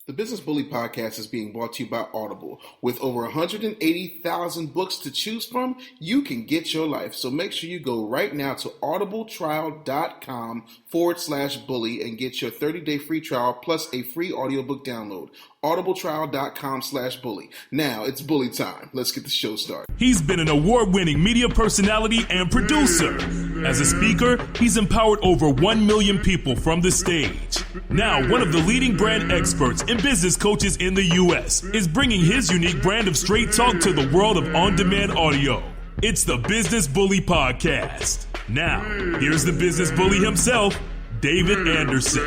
The Business Bully Podcast is being brought to you by Audible. With over 180,000 books to choose from, you can get your life. So make sure you go right now to audibletrial.com/bully and get your 30-day free trial plus a free audiobook download. audibletrial.com/bully. Now it's bully time. Let's get the show started. He's been an award-winning media personality and producer. As a speaker, he's empowered over 1 million people from the stage. Now, one of the leading brand experts and business coaches in the U.S. is bringing his unique brand of straight talk to the world of on-demand audio. It's the Business Bully Podcast. Now, here's the business bully himself, David Anderson.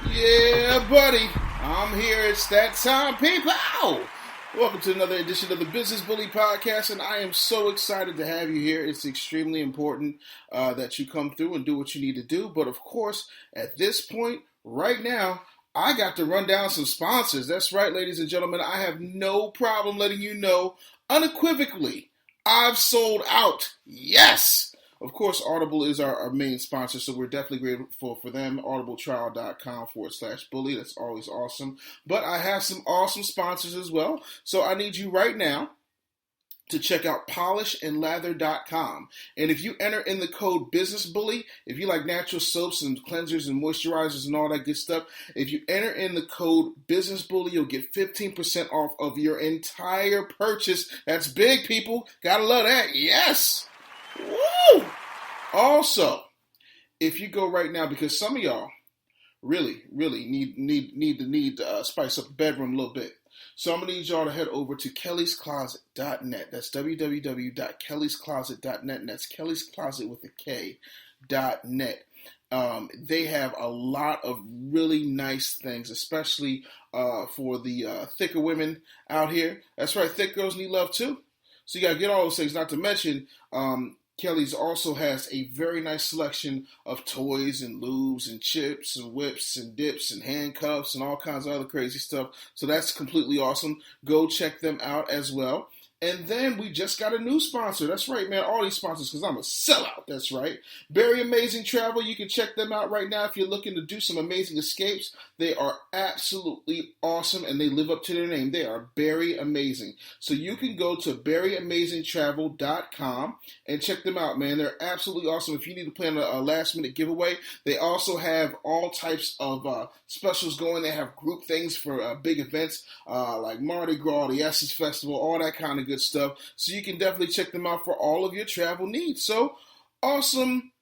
Yeah, buddy. I'm here. It's that time, people. Welcome to another edition of the Business Bully Podcast, and I am so excited to have you here. It's extremely important that you come through and do what you need to do. But, of course, at this point, right now, I got to run down some sponsors. That's right, ladies and gentlemen. I have no problem letting you know unequivocally I've sold out. Yes! Of course, Audible is our main sponsor, so we're definitely grateful for them. audibletrial.com/bully. That's always awesome. But I have some awesome sponsors as well. So I need you right now to check out polishandlather.com. And if you enter in the code BusinessBully, if you like natural soaps and cleansers and moisturizers and all that good stuff, if you enter in the code BusinessBully, you'll get 15% off of your entire purchase. That's big, people. Gotta love that. Yes! Woo! Also, if you go right now, because some of y'all really need to spice up the bedroom a little bit. So I'm going to need y'all to head over to kellyscloset.net. That's www.kellyscloset.net, and that's Kelly's Closet with a K.net. They have a lot of really nice things, especially for the thicker women out here. That's right, thick girls need love too. So you got to get all those things, not to mention Kelly's also has a very nice selection of toys and lubes and chips and whips and dips and handcuffs and all kinds of other crazy stuff. So that's completely awesome. Go check them out as well. And then we just got a new sponsor. That's right, man. All these sponsors, because I'm a sellout. That's right. Very Amazing Travel. You can check them out right now if you're looking to do some amazing escapes. They are absolutely awesome, and they live up to their name. They are very amazing. So you can go to veryamazingtravel.com and check them out, man. They're absolutely awesome. If you need to plan a last-minute giveaway, they also have all types of specials going. They have group things for big events like Mardi Gras, the Essence Festival, all that kind of good stuff. So you can definitely check them out for all of your travel needs. So awesome.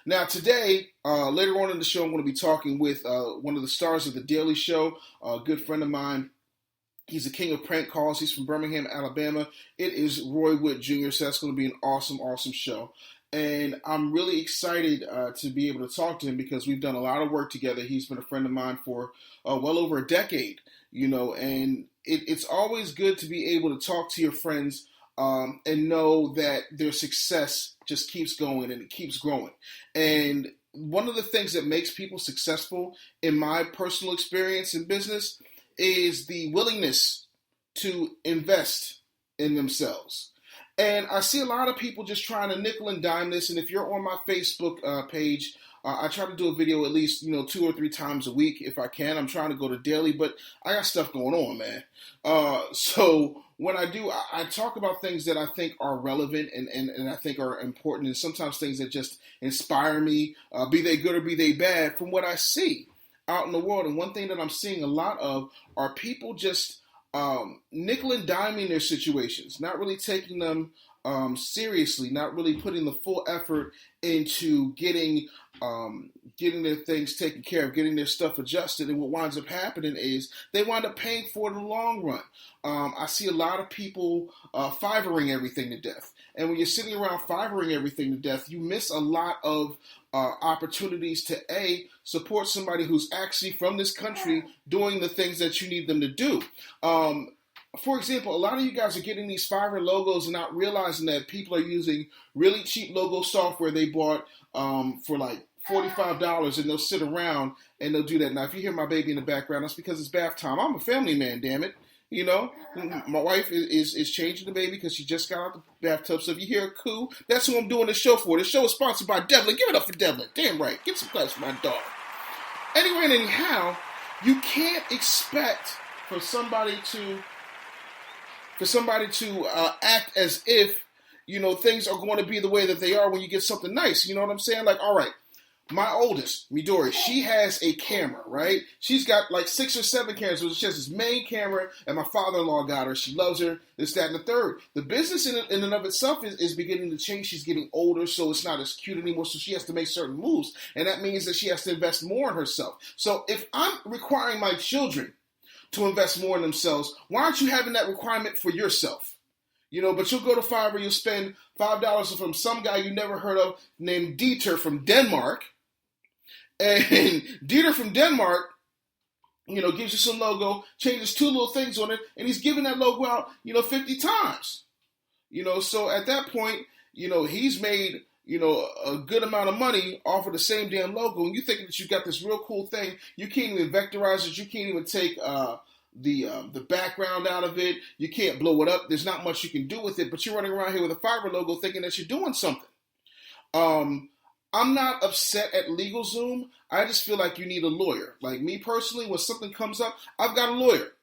Now today, later on in the show, I'm going to be talking with one of the stars of The Daily Show, a good friend of mine. He's the king of prank calls. He's from Birmingham, Alabama. It is Roy Wood Jr., so that's going to be an awesome show. And I'm really excited to be able to talk to him because we've done a lot of work together. He's been a friend of mine for well over a decade, and it's always good to be able to talk to your friends and know that their success just keeps going and it keeps growing. And one of the things that makes people successful, in my personal experience in business, is the willingness to invest in themselves. And I see a lot of people just trying to nickel and dime this. And if you're on my Facebook page, I try to do a video at least, 2 or 3 times a week if I can. I'm trying to go to daily, but I got stuff going on, man. So when I do, I talk about things that I think are relevant and I think are important, and sometimes things that just inspire me, be they good or be they bad, from what I see out in the world. And one thing that I'm seeing a lot of are people just nickel and diming their situations, not really taking them seriously, not really putting the full effort into getting their things taken care of, getting their stuff adjusted. And what winds up happening is they wind up paying for it in the long run. I see a lot of people fivering everything to death. And when you're sitting around fivering everything to death, you miss a lot of opportunities to support somebody who's actually from this country doing the things that you need them to do. For example, a lot of you guys are getting these Fiverr logos and not realizing that people are using really cheap logo software they bought for like $45, and they'll sit around and they'll do that. Now, if you hear my baby in the background, that's because it's bath time. I'm a family man, damn it. My wife is changing the baby because she just got out the bathtub. So if you hear a coo, that's who I'm doing the show for. The show is sponsored by Devlin. Give it up for Devlin. Damn right. Get some claps for my dog. Anyway and anyhow, you can't expect for somebody to act as if, things are going to be the way that they are when you get something nice. You know what I'm saying? Like, all right, my oldest, Midori, she has a camera, right? She's got like 6 or 7 cameras. She has this main camera, and my father-in-law got her. She loves her, this, that, and the third. The business in and of itself is beginning to change. She's getting older, so it's not as cute anymore, so she has to make certain moves, and that means that she has to invest more in herself. So if I'm requiring my children to invest more in themselves, why aren't you having that requirement for yourself? But you'll go to Fiverr, you'll spend $5 from some guy you never heard of named Dieter from Denmark. And Dieter from Denmark, gives you some logo, changes 2 little things on it, and he's giving that logo out, 50 times. So at that point, he's made, a good amount of money off of the same damn logo, and you thinking that you got this real cool thing. You can't even vectorize it. You can't even take the background out of it. You can't blow it up. There's not much you can do with it, but you're running around here with a Fiverr logo thinking that you're doing something. I'm not upset at LegalZoom. I just feel like you need a lawyer. Like me personally, when something comes up, I've got a lawyer.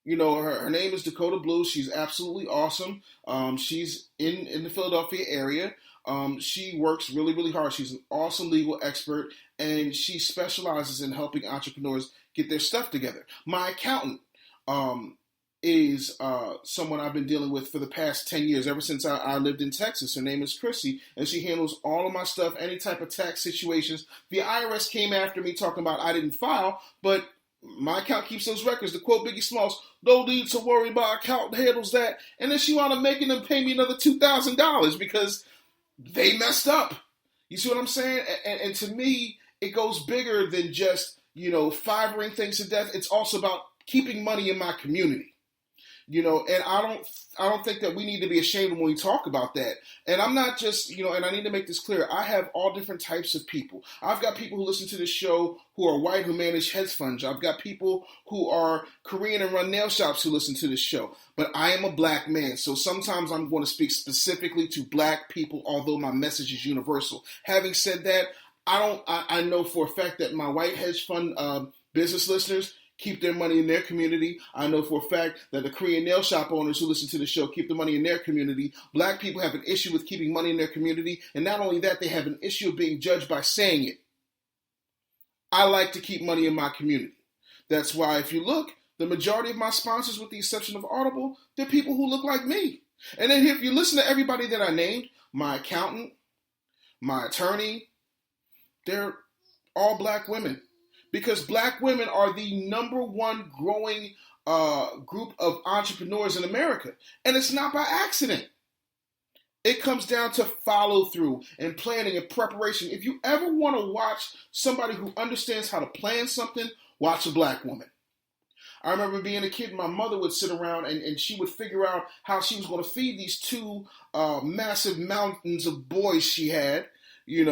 Her name is Dakota Blue. She's absolutely awesome. She's in the Philadelphia area. She works really, really hard. She's an awesome legal expert, and she specializes in helping entrepreneurs get their stuff together. My accountant is someone I've been dealing with for the past 10 years, ever since I lived in Texas. Her name is Chrissy, and she handles all of my stuff, any type of tax situations. The IRS came after me talking about I didn't file, but my account keeps those records. To quote Biggie Smalls, no need to worry, my accountant handles that. And then she wound up making them pay me another $2,000 because they messed up. You see what I'm saying? And to me, it goes bigger than just, Fiverring things to death. It's also about keeping money in my community. And I don't think that we need to be ashamed when we talk about that. And I'm not just, and I need to make this clear. I have all different types of people. I've got people who listen to this show who are white, who manage hedge funds. I've got people who are Korean and run nail shops who listen to this show. But I am a black man, so sometimes I'm going to speak specifically to black people, although my message is universal. Having said that, I know for a fact that my white hedge fund business listeners keep their money in their community. I know for a fact that the Korean nail shop owners who listen to the show keep the money in their community. Black people have an issue with keeping money in their community. And not only that, they have an issue of being judged by saying it. I like to keep money in my community. That's why if you look, the majority of my sponsors, with the exception of Audible, they're people who look like me. And then if you listen to everybody that I named, my accountant, my attorney, they're all black women. Because black women are the number one growing group of entrepreneurs in America. And it's not by accident. It comes down to follow through and planning and preparation. If you ever want to watch somebody who understands how to plan something, watch a black woman. I remember being a kid, my mother would sit around and she would figure out how she was going to feed these 2 massive mountains of boys she had, in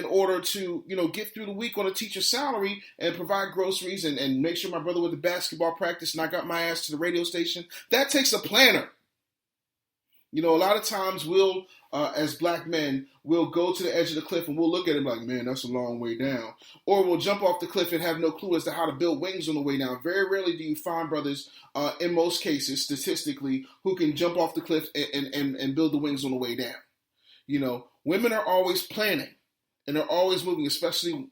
order to, get through the week on a teacher's salary and provide groceries and make sure my brother went to basketball practice and I got my ass to the radio station. That takes a planner. A lot of times we'll, as black men, we'll go to the edge of the cliff and we'll look at it like, man, that's a long way down. Or we'll jump off the cliff and have no clue as to how to build wings on the way down. Very rarely do you find brothers, in most cases, statistically, who can jump off the cliff and build the wings on the way down. Women are always planning and they're always moving, especially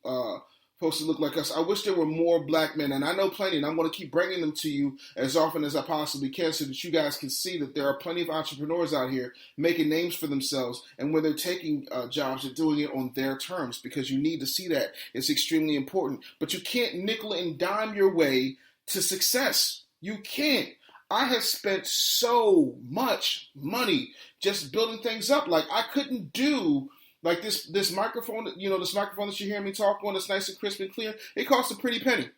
folks that look like us. I wish there were more black men, and I know plenty, and I'm going to keep bringing them to you as often as I possibly can so that you guys can see that there are plenty of entrepreneurs out here making names for themselves, and when they're taking jobs, they're doing it on their terms, because you need to see that. It's extremely important. But you can't nickel and dime your way to success. You can't. I have spent so much money just building things up. Like, I couldn't do like this microphone, this microphone that you hear me talk on, that's nice and crisp and clear. It costs a pretty penny,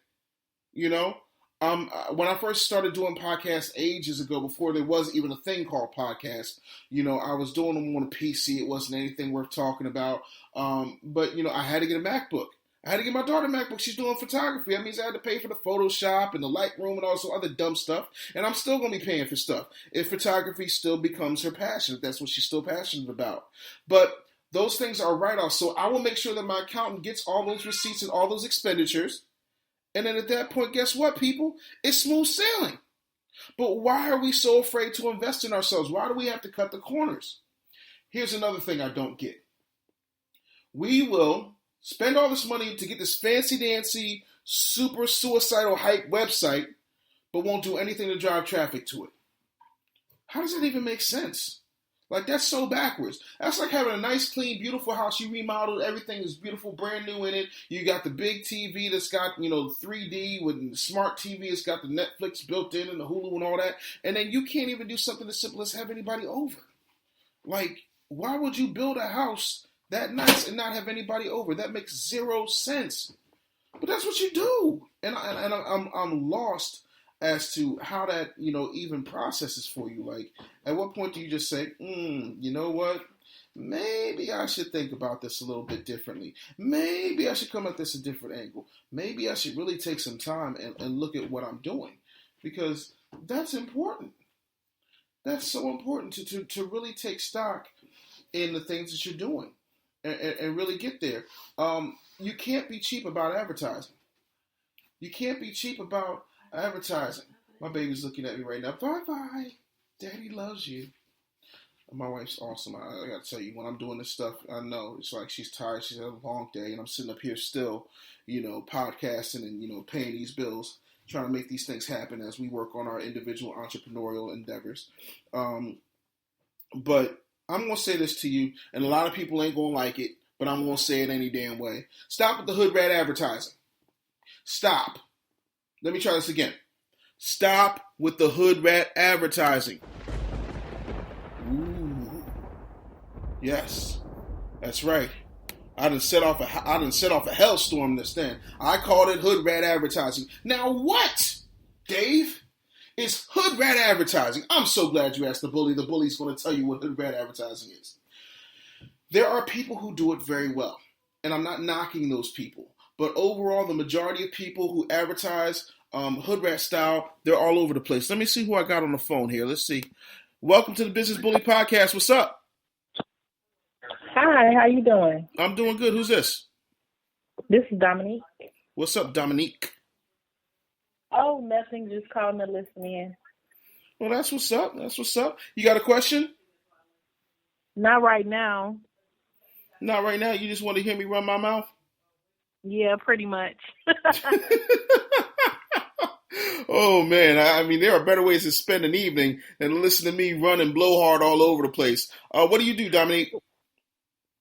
When I first started doing podcasts ages ago, before there was even a thing called podcast, I was doing them on a PC. It wasn't anything worth talking about. But I had to get a MacBook. I had to get my daughter a MacBook. She's doing photography. That means I had to pay for the Photoshop and the Lightroom and all some other dumb stuff. And I'm still going to be paying for stuff if photography still becomes her passion, if that's what she's still passionate about. But those things are write-offs. So I will make sure that my accountant gets all those receipts and all those expenditures. And then at that point, guess what, people? It's smooth sailing. But why are we so afraid to invest in ourselves? Why do we have to cut the corners? Here's another thing I don't get. We will spend all this money to get this fancy-dancy, super suicidal hype website, but won't do anything to drive traffic to it. How does that even make sense? Like, that's so backwards. That's like having a nice, clean, beautiful house. You remodeled, everything is beautiful, brand new in it. You got the big TV that's got, 3D with smart TV. It's got the Netflix built in and the Hulu and all that. And then you can't even do something as simple as have anybody over. Like, why would you build a house that nice and not have anybody over? That makes zero sense. But that's what you do. And I'm lost as to how that, even processes for you. Like, at what point do you just say, you know what? Maybe I should think about this a little bit differently. Maybe I should come at this a different angle. Maybe I should really take some time and look at what I'm doing. Because that's important. That's so important to really take stock in the things that you're doing and really get there. You can't be cheap about advertising. You can't be cheap about advertising. My baby's looking at me right now. Bye-bye. Daddy loves you. My wife's awesome. I got to tell you, when I'm doing this stuff, I know it's like she's tired. She's had a long day, and I'm sitting up here still, podcasting and, paying these bills, trying to make these things happen as we work on our individual entrepreneurial endeavors. But I'm going to say this to you, and a lot of people ain't going to like it, but I'm going to say it any damn way. Stop with the hood rat advertising. Stop. Let me try this again. Stop with the hood rat advertising. Ooh. Yes, that's right. I done set off a hellstorm this then. I called it hood rat advertising. Now what, Dave, is hood rat advertising? I'm so glad you asked the bully. The bully's going to tell you what hood rat advertising is. There are people who do it very well, and I'm not knocking those people. But overall, the majority of people who advertise hood rat style, they're all over the place. Let me see who I got on the phone here. Let's see. Welcome to the Business Bully Podcast. What's up? Hi, how you doing? I'm doing good. Who's this? This is Dominique. What's up, Dominique? Oh, nothing. Just calling to listen in. Well, that's what's up. That's what's up. You got a question? Not right now. Not right now. You just want to hear me run my mouth? Yeah, pretty much. Oh, man. I mean, there are better ways to spend an evening than to listen to me run and blow hard all over the place. What do you do, Dominique?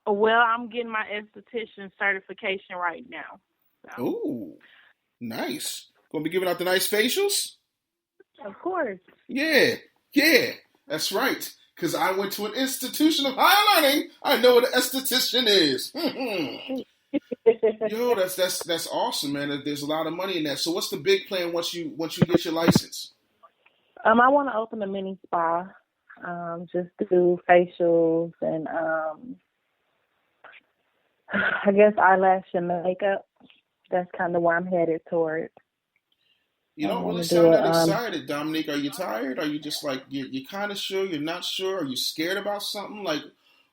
Well, I'm getting my esthetician certification right now. So. Ooh, nice. Going to be giving out the nice facials? Of course. Yeah, that's right. Because I went to an institution of higher learning. I know what an esthetician is. Yo, that's awesome, man. There's a lot of money in that. So what's the big plan once you get your license? I want to open a mini spa, just to do facials and I guess eyelash and makeup. That's kind of where I'm headed toward. You don't really sound that excited, Dominique. Are you tired? Are you just like you're kind of sure? You're not sure? Are you scared about something? Like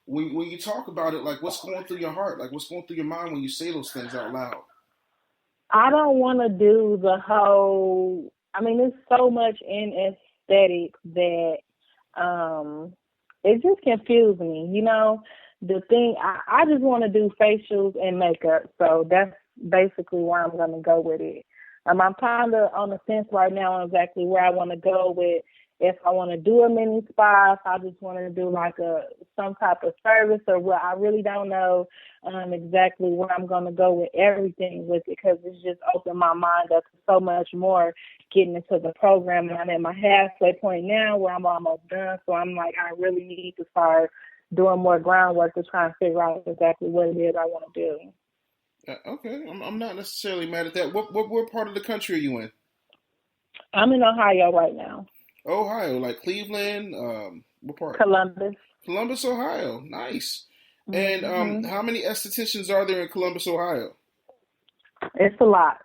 when you talk about it, like what's going through your heart? Like what's going through your mind when you say those things out loud? I don't want to do the whole. I mean, there's so much in aesthetics that it just confuses me. The thing I just want to do facials and makeup, so that's basically where I'm going to go with it. I'm kind of on the fence right now on exactly where I want to go with. If I want to do a mini spa, if I just want to do like some type of service, or what, I really don't know exactly where I'm going to go with everything with it, because it's just opened my mind up to so much more getting into the program. And I'm at my halfway point now where I'm almost done. So I'm like, I really need to start doing more groundwork to try and figure out exactly what it is I want to do. Okay, I'm not necessarily mad at that. What part of the country are you in? I'm in Ohio right now. Ohio, like Cleveland? What part? Columbus, Ohio. Nice. Mm-hmm. And how many estheticians are there in Columbus, Ohio? It's a lot.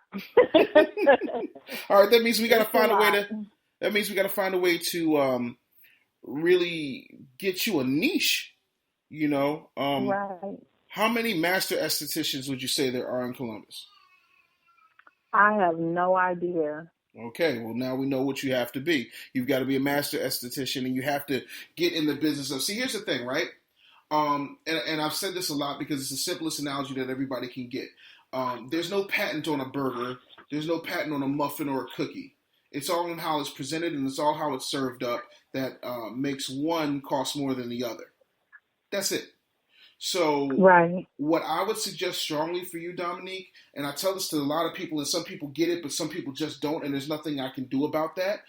All right, that means we got to find a way to. That means we got to find a way to really get you a niche. Right. How many master estheticians would you say there are in Columbus? I have no idea. Okay, well now we know what you have to be. You've got to be a master esthetician, and you have to get in the business of. See, here's the thing, right? And I've said this a lot because it's the simplest analogy that everybody can get. There's no patent on a burger. There's no patent on a muffin or a cookie. It's all on how it's presented, and it's all how it's served up that makes one cost more than the other. That's it. So Right. what I would suggest strongly for you, Dominique, and I tell this to a lot of people, and some people get it, but some people just don't, and there's nothing I can do about that,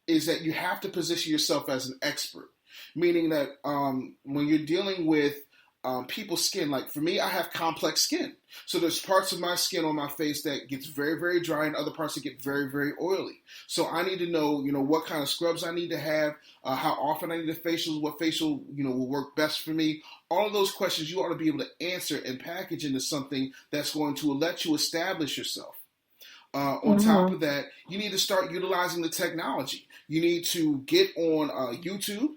is that you have to position yourself as an expert. Meaning that when you're dealing with people's skin, like for me, I have complex skin. So there's parts of my skin on my face that gets very, very dry and other parts that get very, very oily. So I need to know, what kind of scrubs I need to have, how often I need the facials, what facial, will work best for me. All of those questions you ought to be able to answer and package into something that's going to let you establish yourself. On top of that, you need to start utilizing the technology. You need to get on YouTube.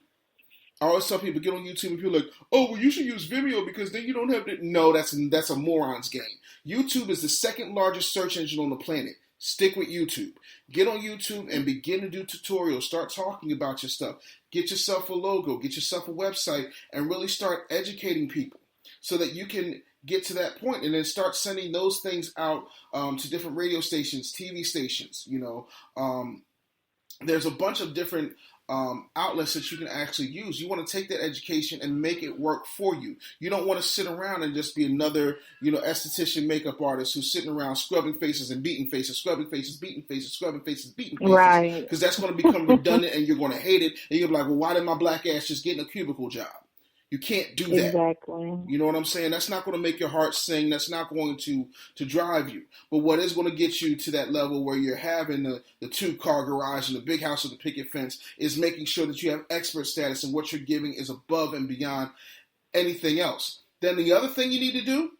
I always tell people, get on YouTube, and people are like, oh, well, you should use Vimeo because then you don't have to. No, that's a moron's game. YouTube is the second largest search engine on the planet. Stick with YouTube. Get on YouTube and begin to do tutorials. Start talking about your stuff. Get yourself a logo. Get yourself a website and really start educating people so that you can get to that point and then start sending those things out to different radio stations, TV stations. There's a bunch of different outlets that you can actually use. You want to take that education and make it work for you. You don't want to sit around and just be another, esthetician makeup artist who's sitting around scrubbing faces and beating faces, scrubbing faces, beating faces, scrubbing faces, beating faces. Right. Because that's going to become redundant and you're going to hate it. And you're going to be like, well, why did my black ass just get in a cubicle job? You can't do that. Exactly. You know what I'm saying? That's not going to make your heart sing. That's not going to drive you. But what is going to get you to that level where you're having the 2-car garage and the big house with the picket fence is making sure that you have expert status and what you're giving is above and beyond anything else. Then the other thing you need to do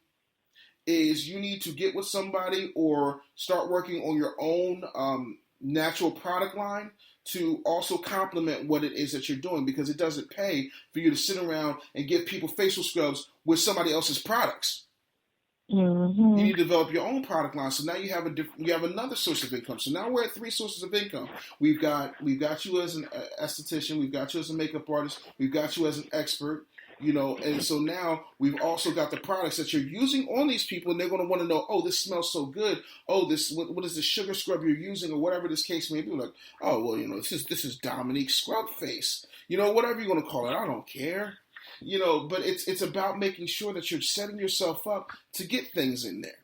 is you need to get with somebody or start working on your own natural product line to also complement what it is that you're doing, because it doesn't pay for you to sit around and give people facial scrubs with somebody else's products. Mm-hmm. You need to develop your own product line. So now you have another source of income. So now we're at 3 sources of income. We've got you as an esthetician. We've got you as a makeup artist. We've got you as an expert. And so now we've also got the products that you're using on these people, and they're going to want to know, oh, this smells so good. Oh, what is the sugar scrub you're using, or whatever this case may be. Like, oh, well, this is Dominique's scrub face. Whatever you're going to call it, I don't care. But it's about making sure that you're setting yourself up to get things in there.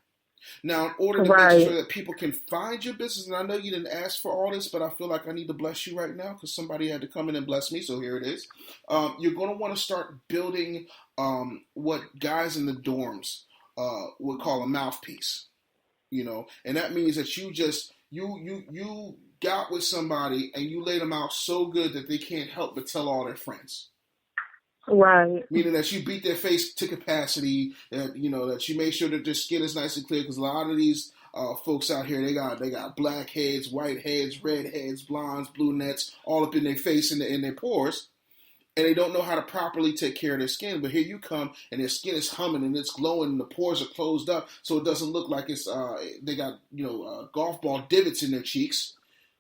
Now, in order to make sure that people can find your business, and I know you didn't ask for all this, but I feel like I need to bless you right now because somebody had to come in and bless me, so here it is. You're going to want to start building what guys in the dorms would call a mouthpiece, and that means that you got with somebody and you laid them out so good that they can't help but tell all their friends. Right. Meaning that you beat their face to capacity, that that you make sure that their skin is nice and clear, because a lot of these folks out here, they got black heads, white heads, red heads, blondes, brunettes, all up in their face and in their pores, and they don't know how to properly take care of their skin. But here you come, and their skin is humming and it's glowing, and the pores are closed up, so it doesn't look like it's they got golf ball divots in their cheeks.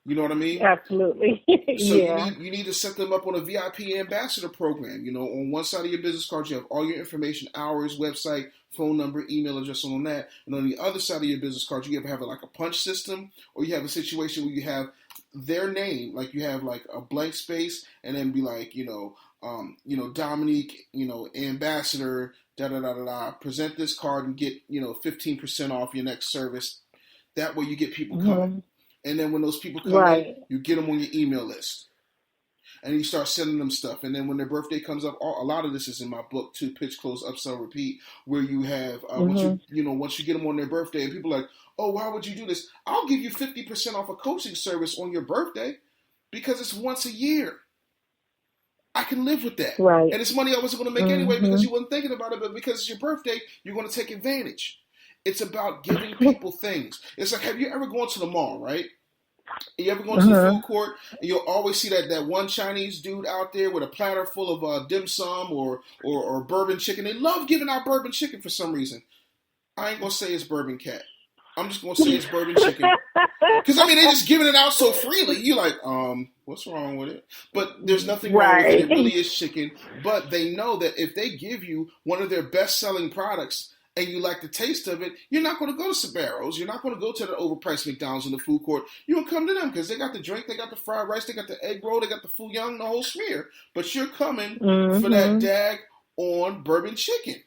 You know what I mean? Absolutely. So yeah. you need to set them up on a VIP ambassador program. On one side of your business card, you have all your information, hours, website, phone number, email address on that. And on the other side of your business card, you have like a punch system, or you have a situation where you have their name, like you have like a blank space, and then be like, Dominique, ambassador, da-da-da-da-da, present this card and get, 15% off your next service. That way you get people coming. Mm-hmm. And then when those people come in, you get them on your email list. And you start sending them stuff. And then when their birthday comes up, a lot of this is in my book too, Pitch, Close, Upsell, Repeat, where you have, once you get them on their birthday, and people are like, oh, why would you do this? I'll give you 50% off a coaching service on your birthday because it's once a year. I can live with that. Right. And it's money I wasn't going to make anyway because you wasn't thinking about it, but because it's your birthday, you're going to take advantage. It's about giving people things. It's like, have you ever gone to the mall, right? You ever gone to the food court and you'll always see that one Chinese dude out there with a platter full of dim sum or bourbon chicken. They love giving out bourbon chicken for some reason. I ain't going to say it's bourbon cat. I'm just gonna say it's bourbon chicken. Because I mean, they're just giving it out so freely. You're like, what's wrong with it? But there's nothing wrong with it. It really is chicken. But they know that if they give you one of their best-selling products and you like the taste of it, you're not going to go to Sbarro's. You're not going to go to the overpriced McDonald's in the food court. You're going to come to them because they got the drink, they got the fried rice, they got the egg roll, they got the fouillon, the whole smear. But you're coming for that dag-on bourbon chicken.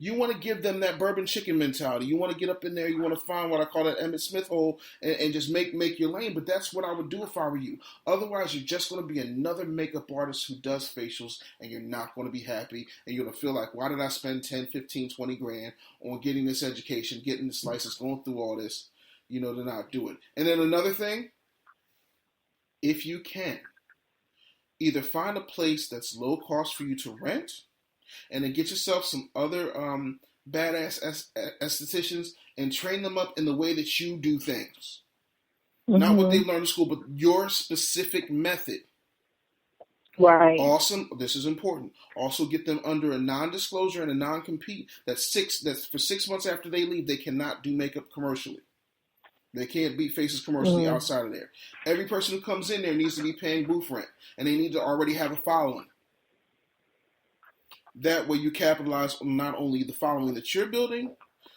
You want to give them that bourbon chicken mentality. You want to get up in there. You want to find what I call that Emmett Smith hole and just make your lane. But that's what I would do if I were you. Otherwise, you're just going to be another makeup artist who does facials, and you're not going to be happy. And you're going to feel like, why did I spend 10, 15, 20 grand on getting this education, getting this license, going through all this, to not do it. And then another thing, if you can, either find a place that's low cost for you to rent, and then get yourself some other badass estheticians and train them up in the way that you do things. Not what they learn in school, but your specific method. Right. Awesome. This is important. Also get them under a non-disclosure and a non-compete. That's for 6 months after they leave, they cannot do makeup commercially. They can't beat faces commercially outside of there. Every person who comes in there needs to be paying booth rent, and they need to already have a following. That way you capitalize on not only the following that you're building,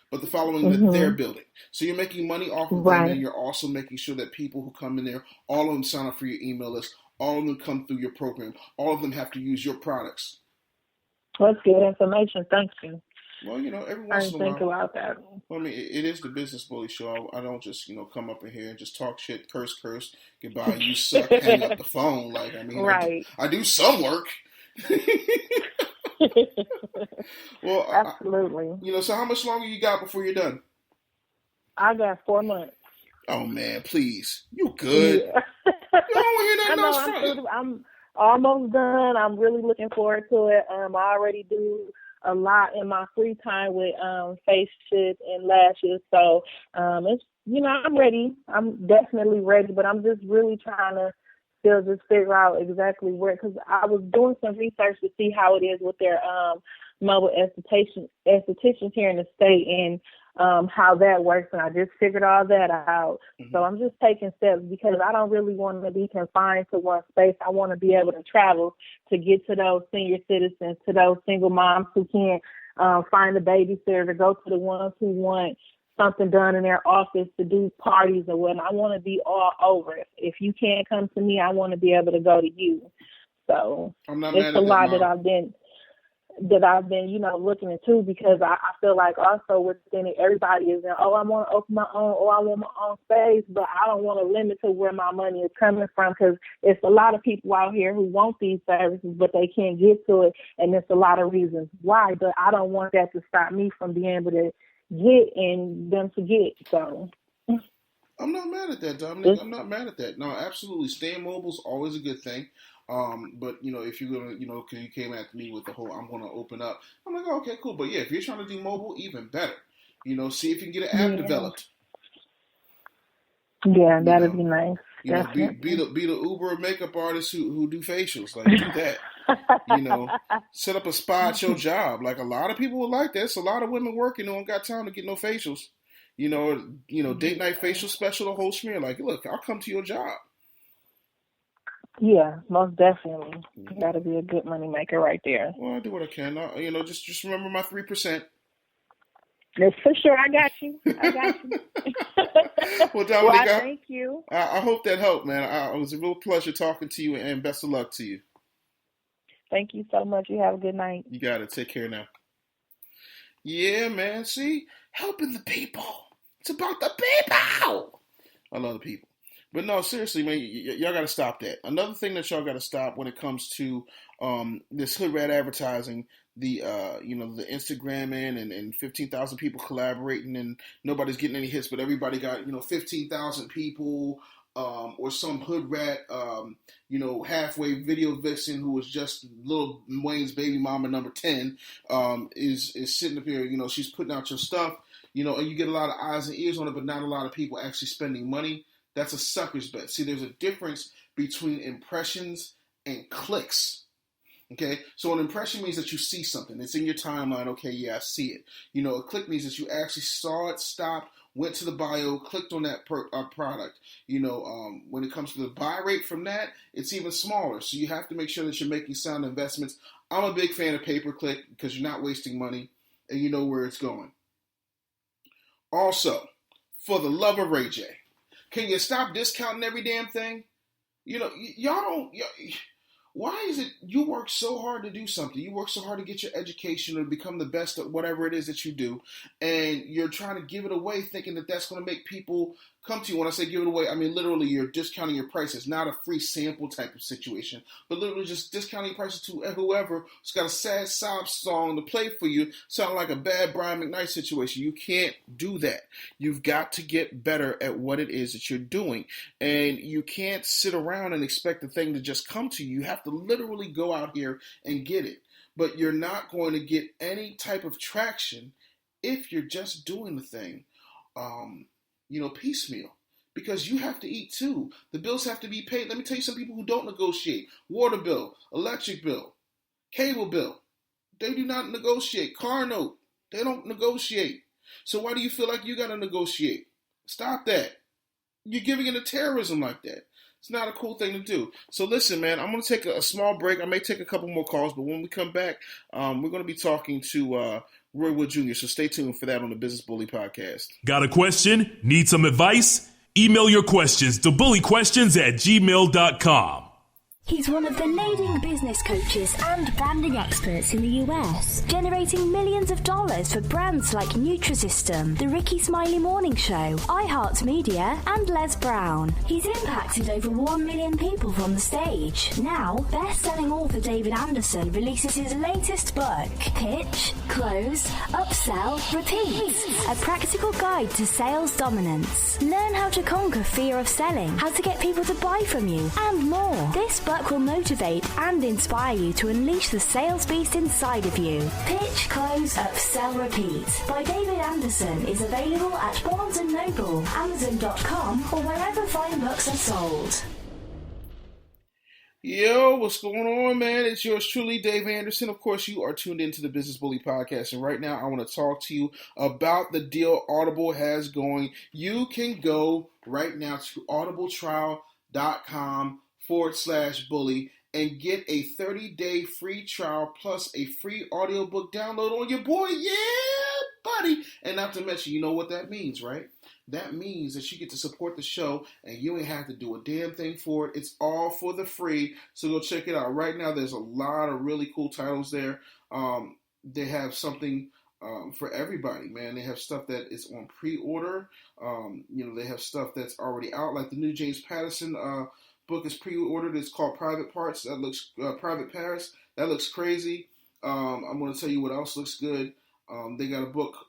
but the following that they're building. So you're making money off of them, and you're also making sure that people who come in there, all of them sign up for your email list, all of them come through your program, all of them have to use your products. That's good information. Thank you. Well, every once in a while. I didn't think about that. Well, I mean, it is the Business Bully Show. I don't just, come up in here and just talk shit, curse, goodbye, you suck, hang up the phone. Like, I mean, right. I do some work. Well, absolutely. So how much longer you got before you're done? I got 4 months. Oh man, please, you good? Yeah. I don't want to hear nothing else from you. I'm almost done. I'm really looking forward to it. I already do a lot in my free time with face shit and lashes, so it's I'm ready. I'm definitely ready, but I'm just really trying to still just figure out exactly where, because I was doing some research to see how it is with their mobile estheticians here in the state and how that works, and I just figured all that out. So I'm just taking steps because I don't really want to be confined to one space. I want to be able to travel to get to those senior citizens, to those single moms who can't find a babysitter, to go to the ones who want something done in their office, to do parties or what. I want to be all over. If you can't come to me, I want to be able to go to you. So it's a lot that I've been looking into, because I feel like also within it, everybody is in, I want to open my own, I want my own space, but I don't want to limit to where my money is coming from, because it's a lot of people out here who want these services, but they can't get to it, and there's a lot of reasons why, but I don't want that to stop me from being able to get and them to get. So I'm not mad at that, Dominic. I'm not mad at that. No, absolutely. Staying mobile is always a good thing. But if you're gonna, because you came at me with the whole, I'm gonna open up. I'm like, okay, cool. But yeah, if you're trying to do mobile, even better. See if you can get an app developed. Yeah, that'd be nice. Be the Uber makeup artist who do facials. Like, do that. Set up a spa at your job. Like, a lot of people would like that. It's a lot of women working who don't got time to get no facials. Date night facial special, the whole smear. Like, look, I'll come to your job. Yeah, most definitely. That'll be a good money maker right there. Well, I do what I can. Just remember my 3%. That's for sure. I got you. Well, Dominic, thank you. I hope that helped, man. It was a real pleasure talking to you, and best of luck to you. Thank you so much. You have a good night. You got it. Take care now. Yeah, man. See, helping the people. It's about the people. I love the people. But no, seriously, man, y'all got to stop that. Another thing that y'all got to stop when it comes to this hood rat advertising, the Instagramming and 15,000 people collaborating and nobody's getting any hits, but everybody got 15,000 people or some hood rat halfway video vixen who was just Lil Wayne's baby mama number 10 is sitting up here. She's putting out your stuff, and you get a lot of eyes and ears on it, but not a lot of people actually spending money. That's a sucker's bet. See, there's a difference between impressions and clicks. Okay, so an impression means that you see something. It's in your timeline. Okay, yeah, I see it. A click means that you actually saw it, stopped, went to the bio, clicked on that product. When it comes to the buy rate from that, it's even smaller. So you have to make sure that you're making sound investments. I'm a big fan of pay-per-click because you're not wasting money and you know where it's going. Also, for the love of Ray J, can you stop discounting every damn thing? Why is it you work so hard to do something? You work so hard to get your education or become the best at whatever it is that you do, and you're trying to give it away thinking that that's going to make people come to you. When I say give it away, I mean literally you're discounting your prices, not a free sample type of situation, but literally just discounting prices to whoever who's got a sad sob song to play for you, sounding like a bad Brian McKnight situation. You can't do that. You've got to get better at what it is that you're doing, and you can't sit around and expect the thing to just come to you. You have to literally go out here and get it, but you're not going to get any type of traction if you're just doing the thing piecemeal, because you have to eat too. The bills have to be paid. Let me tell you some people who don't negotiate. Water bill, electric bill, cable bill. They do not negotiate. Car note, they don't negotiate. So why do you feel like you got to negotiate? Stop that. You're giving into terrorism like that. It's not a cool thing to do. So listen, man, I'm going to take a small break. I may take a couple more calls, but when we come back, we're going to be talking to Roy Wood Jr., so stay tuned for that on the Business Bully Podcast. Got a question? Need some advice? Email your questions to bullyquestions@gmail.com. He's one of the leading business coaches and branding experts in the US, generating millions of dollars for brands like Nutrisystem, The Ricky Smiley Morning Show, iHeartMedia, and Les Brown. He's impacted over 1 million people from the stage. Now, best-selling author David Anderson releases his latest book, Pitch, Close, Upsell, Repeat, a practical guide to sales dominance. Learn how to conquer fear of selling, how to get people to buy from you, and more. This book will motivate and inspire you to unleash the sales beast inside of you. Pitch, Close, Upsell, Repeat by David Anderson is available at Barnes & Noble, Amazon.com, or wherever fine books are sold. Yo, what's going on, man? It's yours truly, Dave Anderson. Of course, you are tuned into the Business Bully Podcast, and right now I want to talk to you about the deal Audible has going. You can go right now to audibletrial.com/bully and get a 30-day free trial plus a free audiobook download on your boy. Yeah, buddy. And not to mention, you know what that means, right? That means that you get to support the show and you ain't have to do a damn thing for it. It's all for the free. So go check it out. Right now, there's a lot of really cool titles there. They have something for everybody, man. They have stuff that is on pre-order. They have stuff that's already out, like the new James Patterson book is pre-ordered. It's called Private Parts. That looks Private Paris. That looks crazy. I'm going to tell you what else looks good. They got a book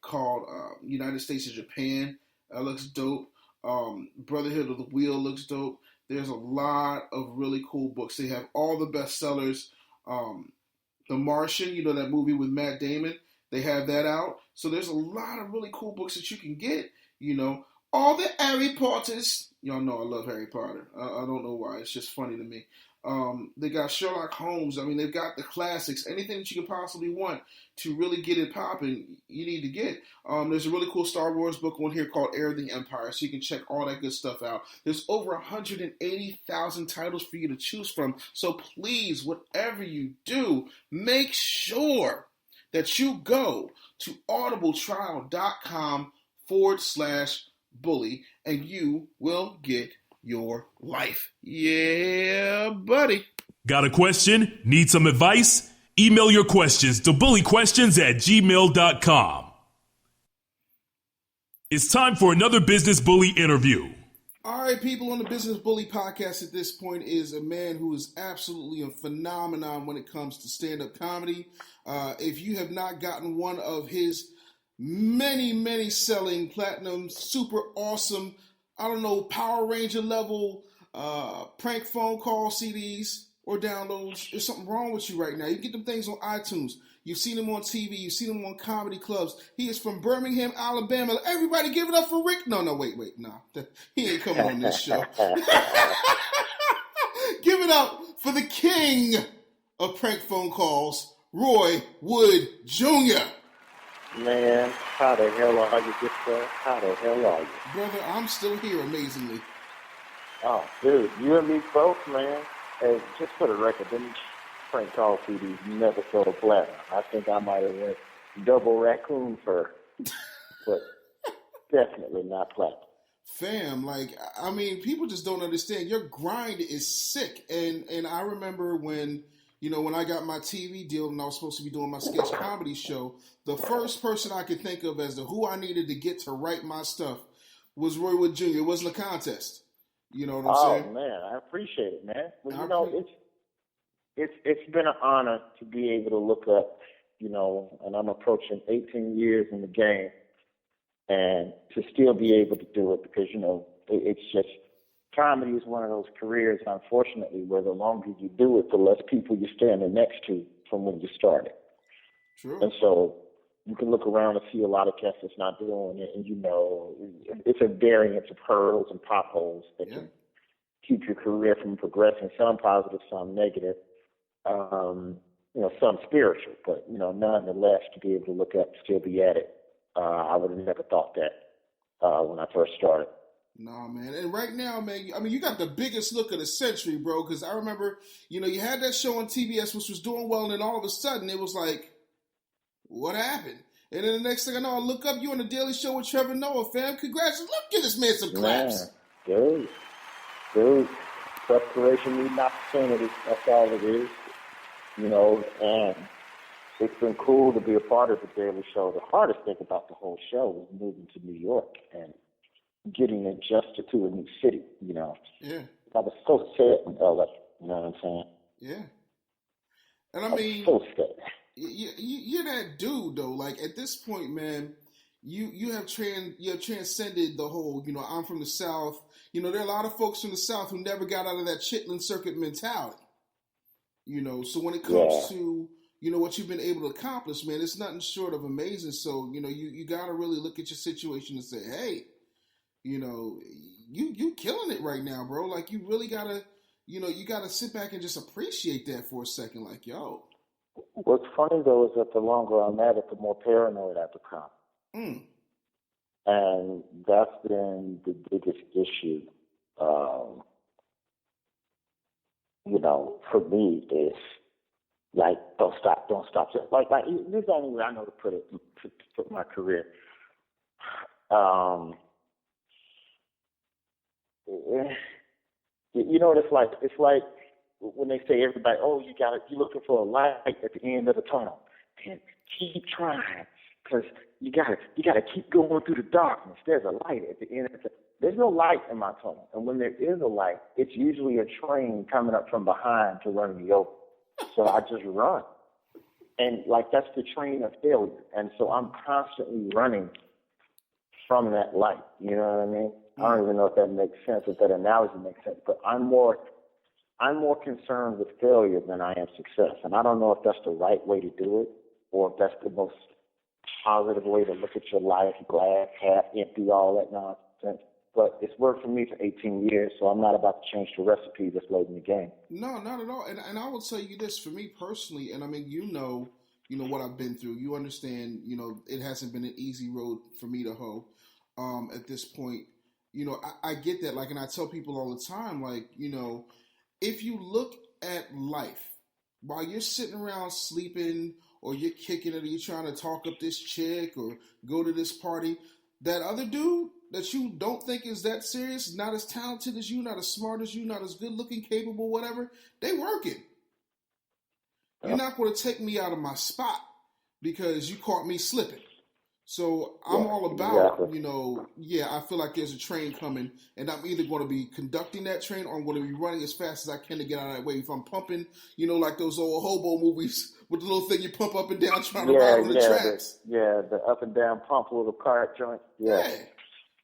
called United States and Japan. That looks dope. Brotherhood of the Wheel looks dope. There's a lot of really cool books. They have all the bestsellers. The Martian, that movie with Matt Damon, they have that out. So there's a lot of really cool books that you can get, All the Harry Potters. Y'all know I love Harry Potter. I don't know why. It's just funny to me. They got Sherlock Holmes. I mean, they've got the classics. Anything that you can possibly want to really get it popping, you need to get. There's a really cool Star Wars book on here called Heir of the Empire, so you can check all that good stuff out. There's over 180,000 titles for you to choose from. So please, whatever you do, make sure that you go to audibletrial.com/bully and you will get your life. Yeah, buddy. Got a question? Need some advice? Email your questions to bullyquestions@gmail.com. It's time for another Business Bully interview. All right, people, on the Business Bully Podcast at this point is a man who is absolutely a phenomenon when it comes to stand-up comedy. If you have not gotten one of his many selling platinum, super awesome, Power Ranger level prank phone call CDs or downloads, there's something wrong with you right now. You get them things on iTunes. You've seen him on TV. You've seen him on comedy clubs. He is from Birmingham, Alabama. Everybody give it up for Rick. No, wait. Nah. He ain't coming on this show. Give it up for the king of prank phone calls, Roy Wood Jr. Man, how the hell are you, good sir? How the hell are you? Brother, I'm still here, amazingly. Oh, dude, you and me both, man. Hey, just for the record, them prank call CDs never sold platinum. I think I might have went double raccoon fur, but definitely not platinum. Fam, like, I mean, people just don't understand. Your grind is sick. And I remember when, when I got my TV deal and I was supposed to be doing my sketch comedy show, the first person I could think of as to who I needed to get to write my stuff was Roy Wood Jr. It wasn't a contest. You know what I'm saying? Oh, man, I appreciate it, man. Well, it's been an honor to be able to look up, and I'm approaching 18 years in the game, and to still be able to do it because, it's just, comedy is one of those careers, unfortunately, where the longer you do it, the less people you're standing next to from when you started. True. And so you can look around and see a lot of cats that's not doing it, and it's a variance of hurdles and potholes that can keep your career from progressing, some positive, some negative, some spiritual, but, nonetheless, to be able to look up and still be at it, I would have never thought that when I first started. Nah, man. And right now, man, I mean, you got the biggest look of the century, bro, because I remember, you had that show on TBS, which was doing well, and then all of a sudden it was like, what happened? And then the next thing I know, I look up you on the Daily Show with Trevor Noah, fam. Congratulations. Look, give this man some claps. Man, dude. Preparation needs opportunity. That's all it is. And it's been cool to be a part of the Daily Show. The hardest thing about the whole show was moving to New York and getting adjusted to a new city, Yeah. I was so sad in LA, you know what I'm saying? Yeah. And I mean, so sad. You're that dude, though. Like, at this point, man, you have transcended the whole, I'm from the South. There are a lot of folks from the South who never got out of that Chitlin Circuit mentality. So when it comes to, what you've been able to accomplish, man, it's nothing short of amazing. So, you got to really look at your situation and say, hey, you killing it right now, bro. Like, you really got to, you got to sit back and just appreciate that for a second. Like, yo. What's funny, though, is that the longer I'm at it, the more paranoid I become. And that's been the biggest issue, for me is, like, don't stop. Like this is the only way I know to put it, to put my career. You know what it's like? It's like when they say everybody, you're looking for a light at the end of the tunnel. And keep trying, because you gotta keep going through the darkness. There's a light at the end of the tunnel. There's no light in my tunnel. And when there is a light, it's usually a train coming up from behind to run me over. So I just run. And, like, that's the train of failure. And so I'm constantly running from that light. You know what I mean? I don't even know if that makes sense, if that analogy makes sense. But I'm more concerned with failure than I am success. And I don't know if that's the right way to do it, or if that's the most positive way to look at your life, glass half empty, all that nonsense. But it's worked for me for 18 years, so I'm not about to change the recipe that's late in the game. No, not at all. And I will tell you this, for me personally, and I mean, what I've been through. You understand, it hasn't been an easy road for me to hoe at this point. I get that. Like, and I tell people all the time, like, if you look at life while you're sitting around sleeping, or you're kicking it, or you're trying to talk up this chick or go to this party, that other dude that you don't think is that serious, not as talented as you, not as smart as you, not as good looking, capable, whatever, they working. You're not going to take me out of my spot because you caught me slipping. So I'm all about, I feel like there's a train coming, and I'm either going to be conducting that train, or I'm going to be running as fast as I can to get out of that way. If I'm pumping, like those old hobo movies with the little thing you pump up and down trying to ride on the tracks. The up and down pump little cart joint. Yeah.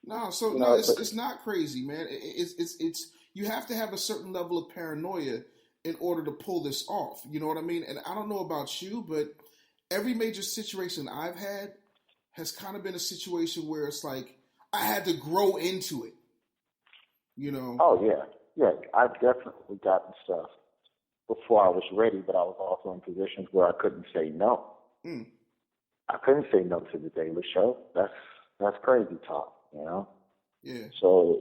No, it's not crazy, man. It's you have to have a certain level of paranoia in order to pull this off. You know what I mean? And I don't know about you, but every major situation I've had has kind of been a situation where it's like I had to grow into it. Oh yeah, I've definitely gotten stuff before I was ready, but I was also in positions where I couldn't say no. Mm. I couldn't say no to the Daily Show. That's crazy talk, you know. Yeah. So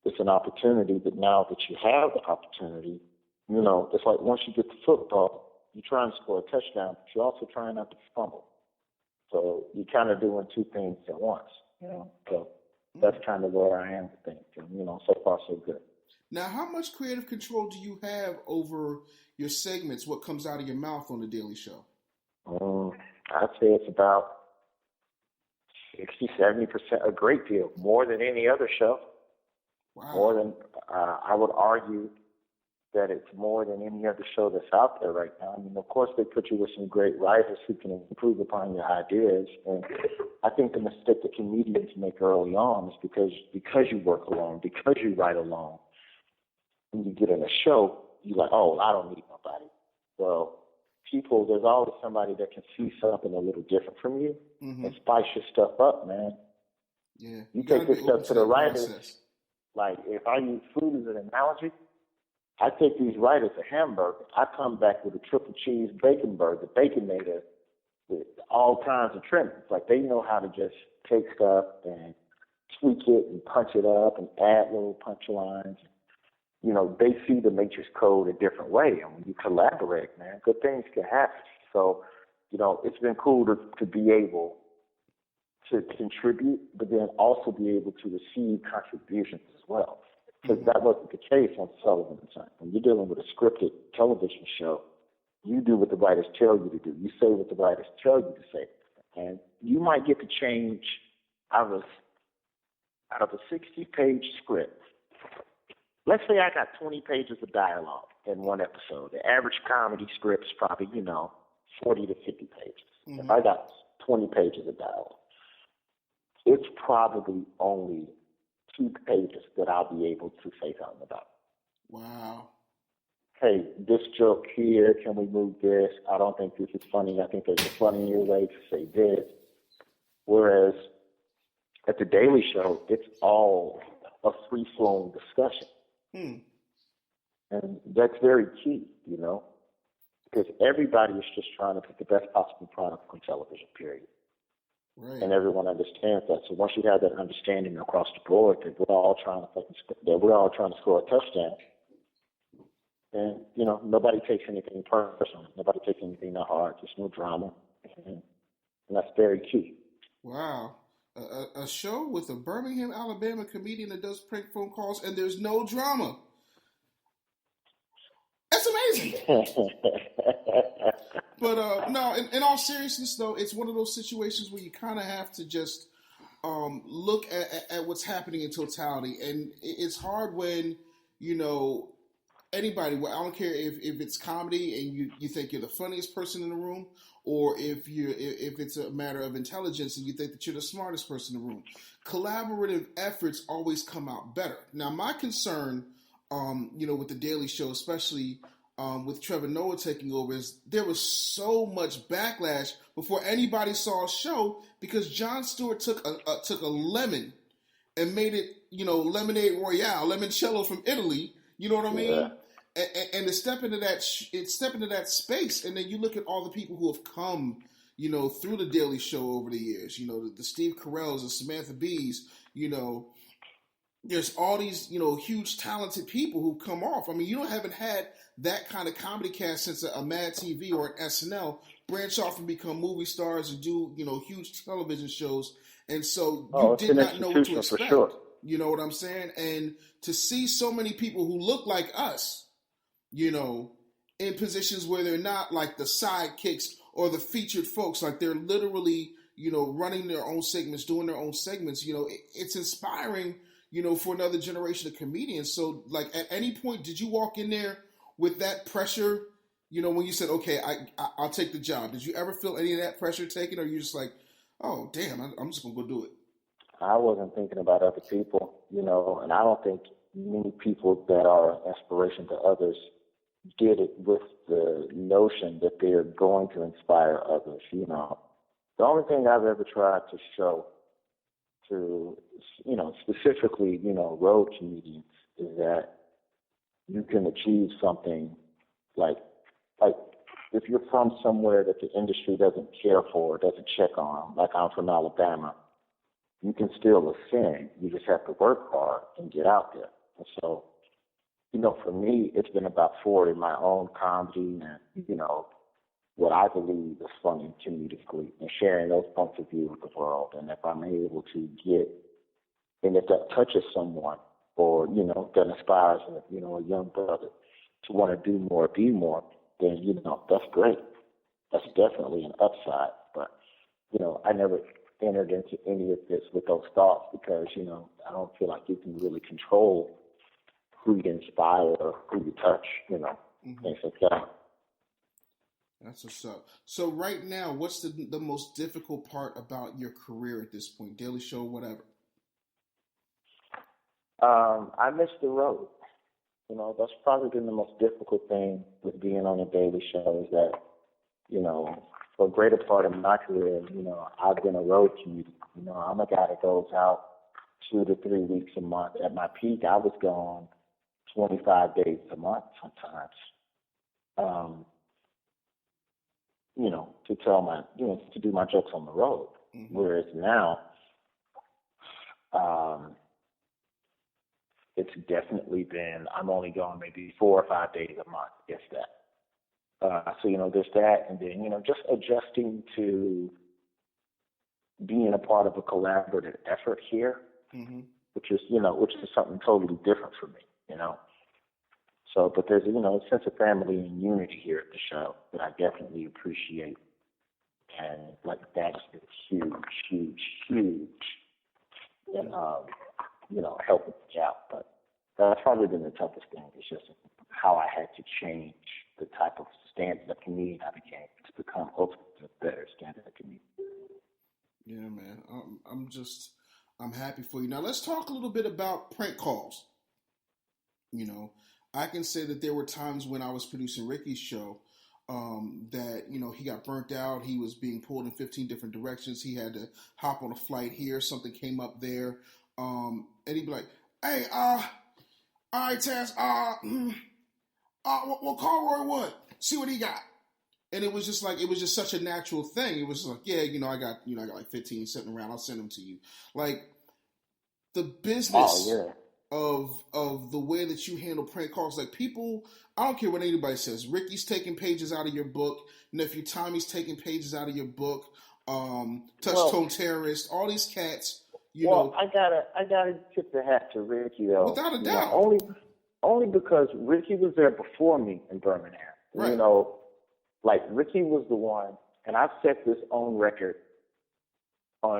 it's an opportunity, but now that you have the opportunity, you know, it's like once you get to football, you try and score a touchdown, but you're also trying not to fumble. So you're kind of doing two things at once, you know. So that's kind of where I am with things. And, you know, so far so good. Now, how much creative control do you have over your segments, what comes out of your mouth on The Daily Show? I'd say it's about 60, 70%, a great deal, more than any other show. Wow. More than, I would argue that it's more than any other show that's out there right now. I mean, of course, they put you with some great writers who can improve upon your ideas. And I think the mistake that comedians make early on is because you work alone, because you write alone, when you get in a show, you're like, oh, I don't need nobody. Well, there's always somebody that can see something a little different from you and spice your stuff up, man. Yeah. You take this stuff to the writers. Like, if I use food as an analogy, I take these writers a hamburger. I come back with a triple cheese bacon burger, baconator, with all kinds of trimmings. Like, they know how to just take stuff and tweak it and punch it up and add little punchlines. You know, they see the matrix code a different way. And when you collaborate, man, good things can happen. So, you know, it's been cool to be able to contribute, but then also be able to receive contributions as well. Because that wasn't the case on Sullivan & Son. When you're dealing with a scripted television show, you do what the writers tell you to do. You say what the writers tell you to say. And you might get to change out of a 60-page script. Let's say I got 20 pages of dialogue in one episode. The average comedy script is probably, 40 to 50 pages. If I got 20 pages of dialogue, it's probably only 2 pages that I'll be able to say something about. Wow. Hey, this joke here, can we move this? I don't think this is funny. I think there's a funnier way to say this. Whereas at The Daily Show, it's all a free-flowing discussion. And that's very key, because everybody is just trying to put the best possible product on television, period. Right. And everyone understands that. So once you have that understanding across the board that we're all trying to score a touchdown, and nobody takes anything personal, nobody takes anything to heart. There's no drama, and that's very key. Wow. A show with a Birmingham, Alabama comedian that does prank phone calls, and there's no drama. That's amazing. But no, in all seriousness, though, it's one of those situations where you kind of have to just look at what's happening in totality, and it's hard when anybody. Well, I don't care if it's comedy and you think you're the funniest person in the room, or if it's a matter of intelligence and you think that you're the smartest person in the room. Collaborative efforts always come out better. Now, my concern, with The Daily Show, especially with Trevor Noah taking over, is there was so much backlash before anybody saw a show because Jon Stewart took a lemon and made it, lemonade royale, limoncello from Italy. You know what I mean? Yeah. And to step into that space, and then you look at all the people who have come, through The Daily Show over the years. The Steve Carells and Samantha Bees. There's all these, huge talented people who come off. I mean, you haven't had that kind of comedy cast since a Mad TV or an SNL branch off and become movie stars and do, huge television shows. And so you did not know what to expect. For sure. You know what I'm saying? And to see so many people who look like us, in positions where they're not like the sidekicks or the featured folks, like they're literally, running their own segments, doing their own segments, it's inspiring, for another generation of comedians. So, like, at any point, did you walk in there with that pressure, when you said, okay, I'll take the job? Did you ever feel any of that pressure taken, or you just like, oh, damn, I'm just going to go do it? I wasn't thinking about other people, and I don't think many people that are an inspiration to others did it with the notion that they're going to inspire others, The only thing I've ever tried to show to, specifically, road comedians is that you can achieve something Like, like if you're from somewhere that the industry doesn't care for, doesn't check on, like I'm from Alabama, you can still ascend. You just have to work hard and get out there. And so, for me, it's been about forwarding my own comedy and, what I believe is funny comedically and sharing those points of view with the world. And if I'm able to and if that touches someone or, that inspires, a young brother to want to do more, be more, then, that's great. That's definitely an upside. But, I never entered into any of this with those thoughts because, I don't feel like you can really control who you inspire or who you touch, things like that. That's what's up. So right now, what's the most difficult part about your career at this point? Daily Show, whatever. I miss the road. That's probably been the most difficult thing with being on a Daily Show is that, for a greater part of my career, I've been a road commuter. I'm a guy that goes out 2 to 3 weeks a month. At my peak, I was gone 25 days a month sometimes. To tell to do my jokes on the road. Mm-hmm. Whereas now, it's definitely been, I'm only gone maybe 4 or 5 days a month, if that. So, there's that. And then, just adjusting to being a part of a collaborative effort here, mm-hmm. which is something totally different for me, So, but there's, a sense of family and unity here at the show that I definitely appreciate. And, that's huge, huge, huge in, helping me out. But that's probably been the toughest thing. It's just how I had to change the type of stand-up comedian I became to become ultimately a better stand-up comedian. Yeah, man. I'm happy for you. Now, let's talk a little bit about prank calls. I can say that there were times when I was producing Ricky's show that, he got burnt out. He was being pulled in 15 different directions. He had to hop on a flight here. Something came up there. And he'd be like, hey, all right, Taz, well, call Roy Wood. See what he got. And it was just such a natural thing. It was like, yeah, I got like 15 sitting around. I'll send them to you. Like the business. Oh, yeah. Of the way that you handle prank calls. Like people, I don't care what anybody says. Ricky's taking pages out of your book. Nephew Tommy's taking pages out of your book. Tone Terrorist, all these cats, I gotta tip the hat to Ricky though. Without a doubt. Only because Ricky was there before me in Birmingham. Right. Ricky was the one, and I've set this on record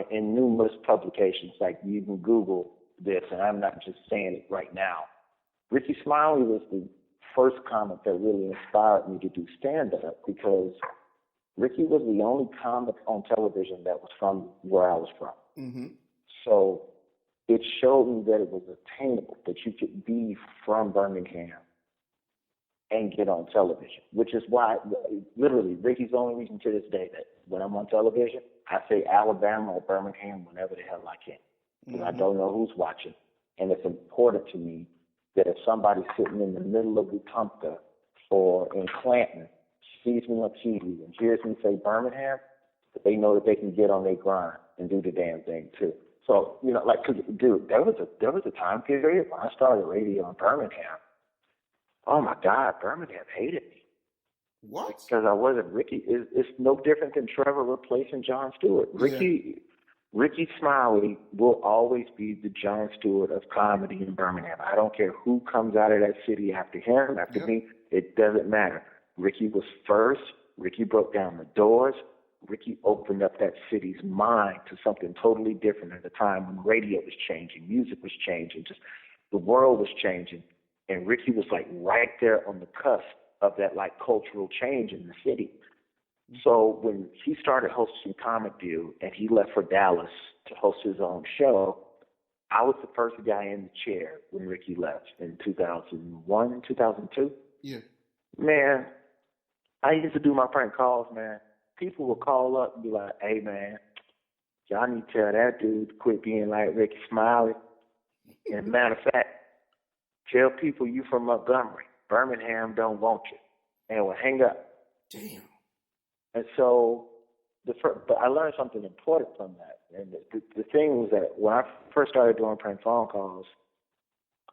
in numerous publications. Like you can Google this, and I'm not just saying it right now. Ricky Smiley was the first comic that really inspired me to do stand-up because Ricky was the only comic on television that was from where I was from. Mm-hmm. So it showed me that it was attainable, that you could be from Birmingham and get on television, which is why, literally, Ricky's the only reason to this day that when I'm on television, I say Alabama or Birmingham whenever the hell I can. Because I don't know who's watching. And it's important to me that if somebody's sitting in the middle of Wetumpka or in Clanton sees me on TV and hears me say Birmingham, that they know that they can get on their grind and do the damn thing too. So, cause, dude, there was a time period when I started radio in Birmingham. Oh my God, Birmingham hated me. What? Because I wasn't Ricky. It's no different than Trevor replacing Jon Stewart. Ricky Smiley will always be the Jon Stewart of comedy in Birmingham. I don't care who comes out of that city after him, after me. It doesn't matter. Ricky was first. Ricky broke down the doors. Ricky opened up that city's mind to something totally different at a time when radio was changing, music was changing, just the world was changing. And Ricky was right there on the cusp of that cultural change in the city. So when he started hosting Comic View and he left for Dallas to host his own show, I was the first guy in the chair when Ricky left in 2001, 2002. Yeah. Man, I used to do my prank calls, man. People would call up and be like, hey, man, y'all need to tell that dude to quit being like Ricky Smiley. And matter of fact, tell people you from Montgomery. Birmingham don't want you. and would hang up. Damn. And so, but I learned something important from that. And the thing was that when I first started doing prank phone calls,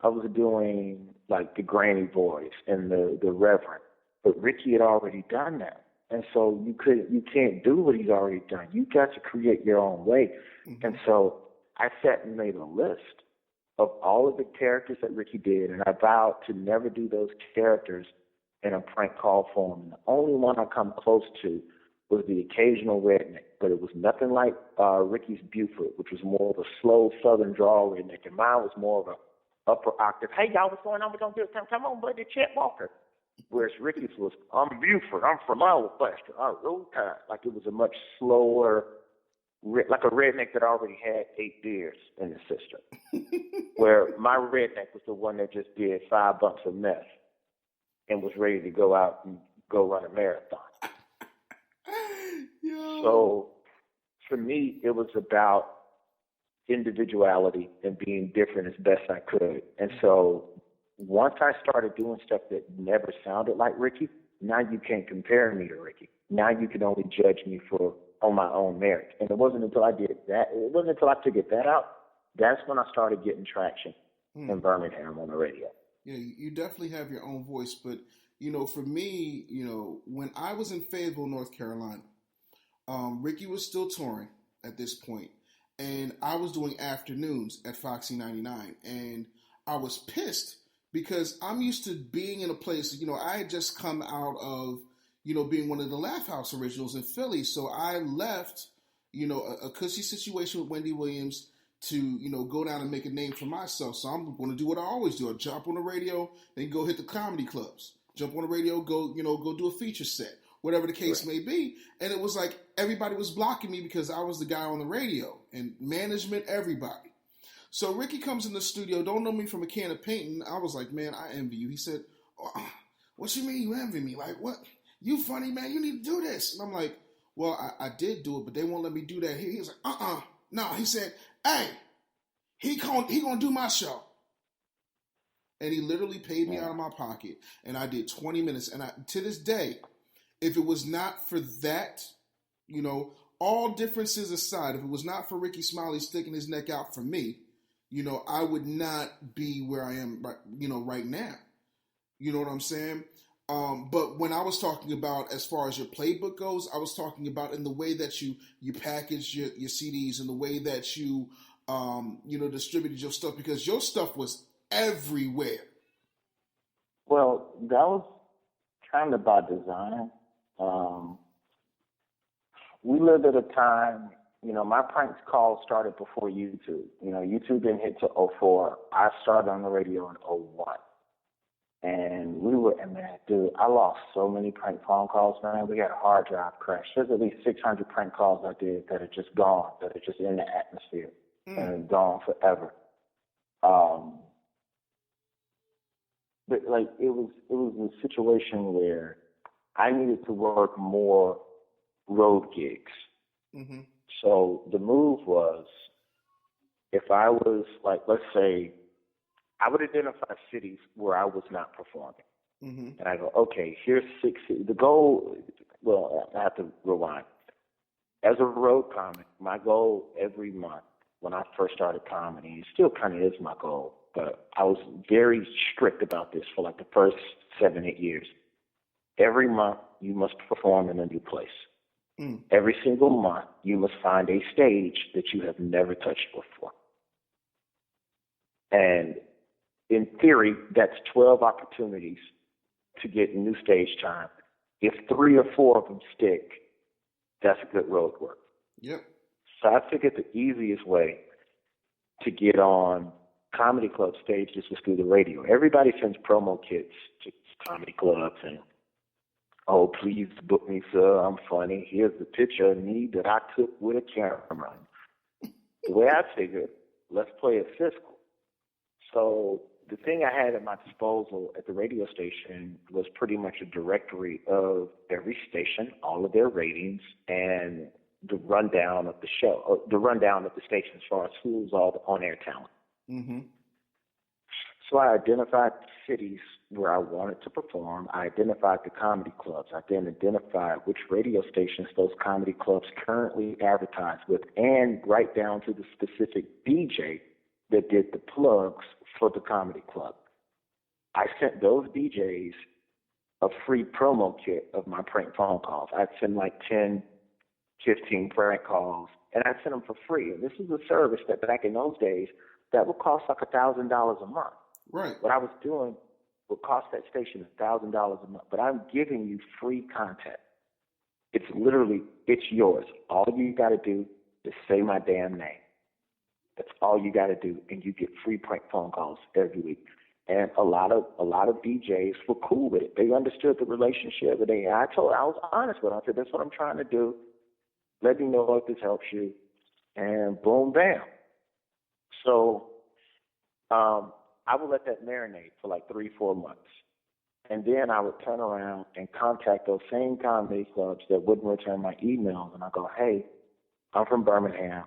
I was doing like the granny voice and the reverend. But Ricky had already done that. And so you can't do what he's already done. You got to create your own way. Mm-hmm. And so I sat and made a list of all of the characters that Ricky did, and I vowed to never do those characters in a prank call form. And the only one I come close to was the occasional redneck, but it was nothing like Ricky's Buford, which was more of a slow southern drawl redneck, and mine was more of a upper octave. Hey, y'all, what's going on? We're going to do it. Come on, buddy, Chet Walker. Whereas Ricky's was, I'm Buford. I'm from Alabaster. I roll tide. Like it was a much slower, like a redneck that already had 8 beers in the system. Where my redneck was the one that just did 5 bumps of meth and was ready to go out and go run a marathon. Yo. So for me, it was about individuality and being different as best I could. And so once I started doing stuff that never sounded like Ricky, now you can't compare me to Ricky. Now you can only judge me on my own merit. And it wasn't until I did that, it wasn't until I figured that out, that's when I started getting traction in Birmingham on the radio. Yeah, you definitely have your own voice. But, for me, when I was in Fayetteville, North Carolina, Ricky was still touring at this point, and I was doing afternoons at Foxy 99, and I was pissed because I'm used to being in a place, I had just come out of, being one of the Laugh House originals in Philly, so I left, a cushy situation with Wendy Williams to, go down and make a name for myself. So I'm going to do what I always do. I jump on the radio, then go hit the comedy clubs. Jump on the radio, go do a feature set, whatever the case may be. And it was like everybody was blocking me because I was the guy on the radio and management, everybody. So Ricky comes in the studio, don't know me from a can of paint. And I was like, man, I envy you. He said, what you mean you envy me? Like, what? You funny, man. You need to do this. And I'm like, well, I did do it, but they won't let me do that here. He was like, no. He said, hey, he gonna do my show. And he literally paid me out of my pocket. And I did 20 minutes. And to this day, if it was not for that, all differences aside, if it was not for Ricky Smiley sticking his neck out for me, I would not be where I am, right now. You know what I'm saying? But when I was talking about, as far as your playbook goes, I was talking about in the way that you packaged your CDs and the way that you, distributed your stuff, because your stuff was everywhere. Well, that was kind of by design. We lived at a time, my prank calls started before YouTube. YouTube didn't hit till 2004. I started on the radio in 2001. And man, dude, I lost so many prank phone calls, man. We had a hard drive crash. There's at least 600 prank calls I did that are just gone, that are just in the atmosphere and gone forever. But like it was a situation where I needed to work more road gigs. Mm-hmm. So the move was, if I was like, let's say, I would identify cities where I was not performing. Mm-hmm. And I go, okay, here's 6 cities. The goal, well, I have to rewind. As a road comic, my goal every month when I first started comedy, it still kind of is my goal, but I was very strict about this for like the first 7-8 years. Every month, you must perform in a new place. Every single month, you must find a stage that you have never touched before. And in theory, that's 12 opportunities to get new stage time. If 3 or 4 of them stick, that's good road work. Yep. So I figured the easiest way to get on comedy club stages was through the radio. Everybody sends promo kits to comedy clubs and, oh, please book me, sir. I'm funny. Here's the picture of me that I took with a camera. The way I figured, let's play it fiscal. So the thing I had at my disposal at the radio station was pretty much a directory of every station, all of their ratings, and the rundown of the show, or the rundown of the station as far as who's all the on-air talent. Mm-hmm. So I identified cities where I wanted to perform. I identified the comedy clubs. I then identified which radio stations those comedy clubs currently advertise with, and right down to the specific DJ that did the plugs for the comedy club. I sent those DJs a free promo kit of my prank phone calls. I'd send like 10, 15 prank calls, and I'd send them for free. And this is a service that back in those days, that would cost like $1,000 a month. Right. What I was doing would cost that station $1,000 a month, but I'm giving you free content. It's literally, it's yours. All you got to do is say my damn name. That's all you got to do, and you get free prank phone calls every week. And a lot of DJs were cool with it. They understood the relationship. And I was honest with them. I said, that's what I'm trying to do. Let me know if this helps you. And boom, bam. So I would let that marinate for like 3-4 months. And then I would turn around and contact those same comedy clubs that wouldn't return my emails. And I go, hey, I'm from Birmingham.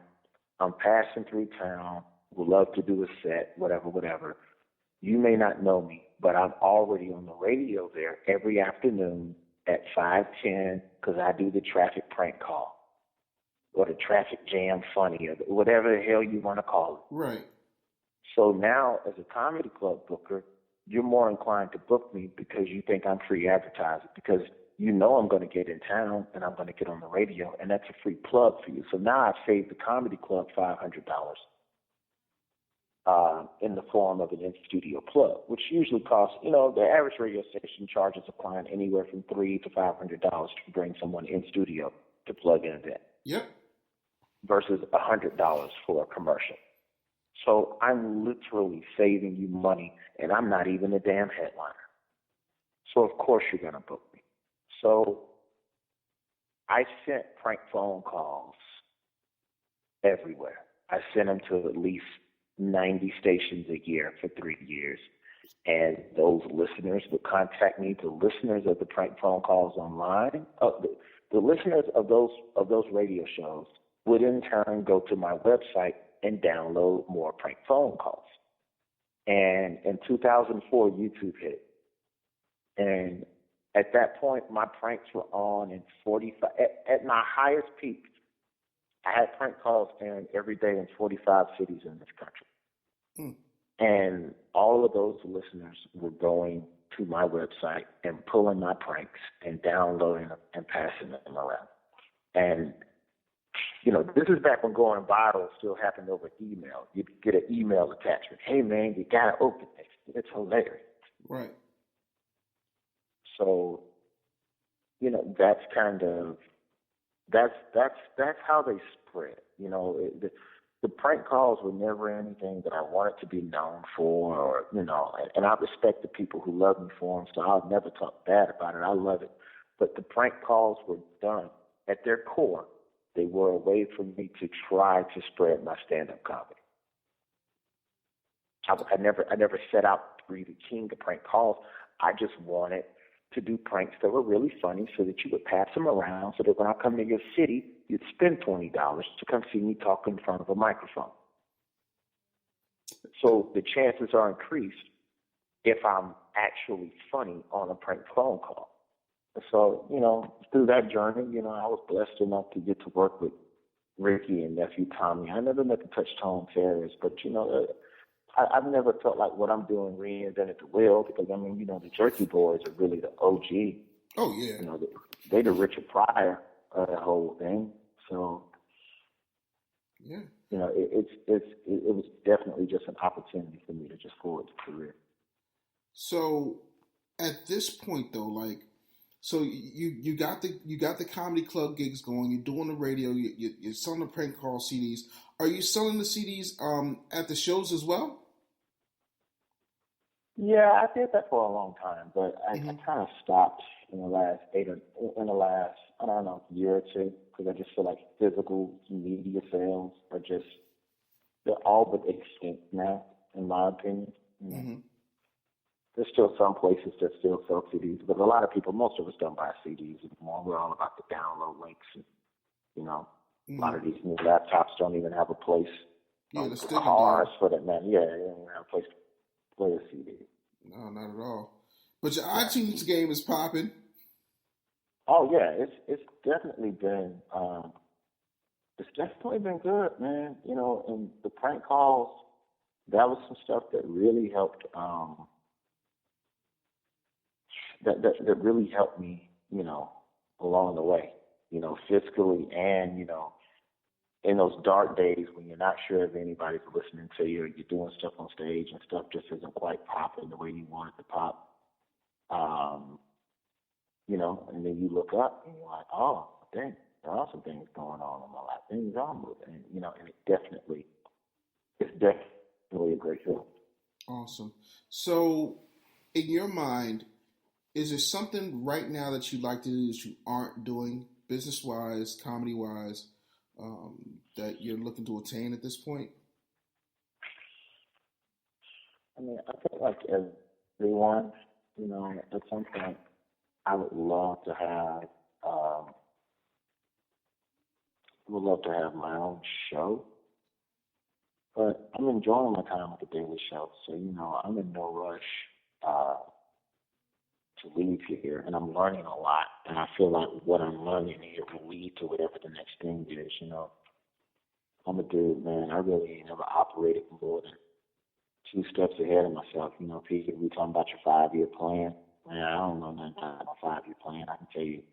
I'm passing through town. Would love to do a set, whatever. You may not know me, but I'm already on the radio there every afternoon at 5:10 because I do the traffic prank call or the traffic jam funny or whatever the hell you want to call it. Right. So now as a comedy club booker, you're more inclined to book me because you think I'm free advertising, because you know I'm going to get in town and I'm going to get on the radio, and that's a free plug for you. So now I've saved the comedy club $500. In the form of an in-studio plug, which usually costs, the average radio station charges a client anywhere from $300 to $500 to bring someone in studio to plug in an event. Yep. Versus $100 for a commercial. So I'm literally saving you money, and I'm not even a damn headliner. So of course you're going to book me. So I sent prank phone calls everywhere. I sent them to at least 90 stations a year for 3 years. And those listeners would contact me. The listeners of the prank phone calls online, the listeners of those radio shows would in turn go to my website and download more prank phone calls. And in 2004, YouTube hit. And at that point, my pranks were on in 45. At my highest peak, I had prank calls airing every day in 45 cities in this country. Mm. And all of those listeners were going to my website and pulling my pranks and downloading them and passing them around. And, this is back when going viral still happened over email. You'd get an email attachment. Hey, man, you got to open this. It's hilarious. Right. So, that's kind of, that's how they spread. The prank calls were never anything that I wanted to be known for, or, and I respect the people who love me for them, so I'll never talk bad about it. I love it. But the prank calls were done at their core. They were a way for me to try to spread my stand-up comedy. I never set out to be the king of prank calls. I just wanted to do pranks that were really funny so that you would pass them around, so that when I come to your city, you'd spend $20 to come see me talk in front of a microphone. So the chances are increased if I'm actually funny on a prank phone call. So, through that journey, I was blessed enough to get to work with Ricky and nephew Tommy. I never met the Touch Tone Terrorists, but, I've never felt like what I'm doing reinvented the wheel, because, the Jerky Boys are really the OG. Oh, yeah. They the Richard Pryor of the whole thing. So, yeah, it was definitely just an opportunity for me to just forward the career. So, at this point, though, so you got the comedy club gigs going. You're doing the radio. You're selling the prank call CDs. Are you selling the CDs at the shows as well? Yeah, I did that for a long time, but I kind of stopped in the last year or two, because I just feel like physical media sales they're all but extinct now, in my opinion. Mm-hmm. There's still some places that still sell CDs, but a lot of people, most of us don't buy CDs anymore. We're all about the download links, and a lot of these new laptops don't even have a place. Yeah, cars for that, man. Yeah, they don't have a place play a CD. No, not at all. But your iTunes game is popping. Oh yeah, it's definitely been good, man. You know, and the prank calls, that was some stuff that really helped. That really helped me, you know, along the way. You know, fiscally and in those dark days when you're not sure if anybody's listening to you, or you're doing stuff on stage and stuff just isn't quite popping the way you want it to pop. You know, and then you look up and you're like, oh, dang, there are some things going on in my life. Things are moving, and and it's definitely a great feeling. Awesome. So, in your mind, is there something right now that you'd like to do that you aren't doing, business-wise, comedy-wise, that you're looking to attain at this point? I mean, I feel like everyone, at some point, I would love to have my own show, but I'm enjoying my time with the Daily Show. So, I'm in no rush to leave here, and I'm learning a lot. And I feel like what I'm learning here will lead to whatever the next thing is. I'm a dude, man. I really ain't never operated more than 2 steps ahead of myself. People, we talking about your 5-year plan. Man, I don't know nothing about my 5-year plan. I can tell you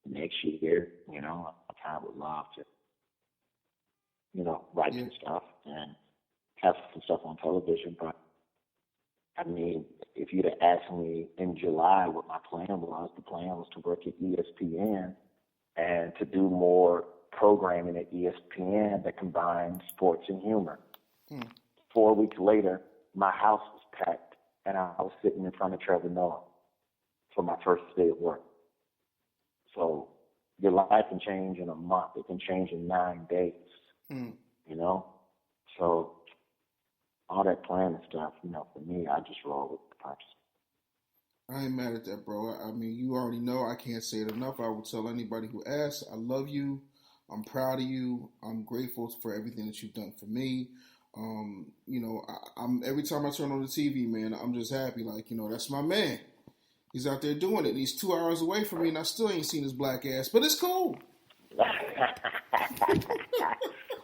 next year, I kind of would love to, write some stuff and have some stuff on television. But, I mean, if you'd have asked me in July what my plan was, the plan was to work at ESPN and to do more programming at ESPN that combines sports and humor. 4 weeks later, my house was packed, and I was sitting in front of Trevor Noah for my first day of work. So your life can change in a month. It can change in 9 days, So all that planning stuff, for me, I just roll with the punches. I ain't mad at that, bro. I mean, you already know I can't say it enough. I will tell anybody who asks, I love you. I'm proud of you. I'm grateful for everything that you've done for me. I'm every time I turn on the TV, man, I'm just happy. Like, that's my man. He's out there doing it. He's 2 hours away from me, and I still ain't seen his black ass. But it's cool.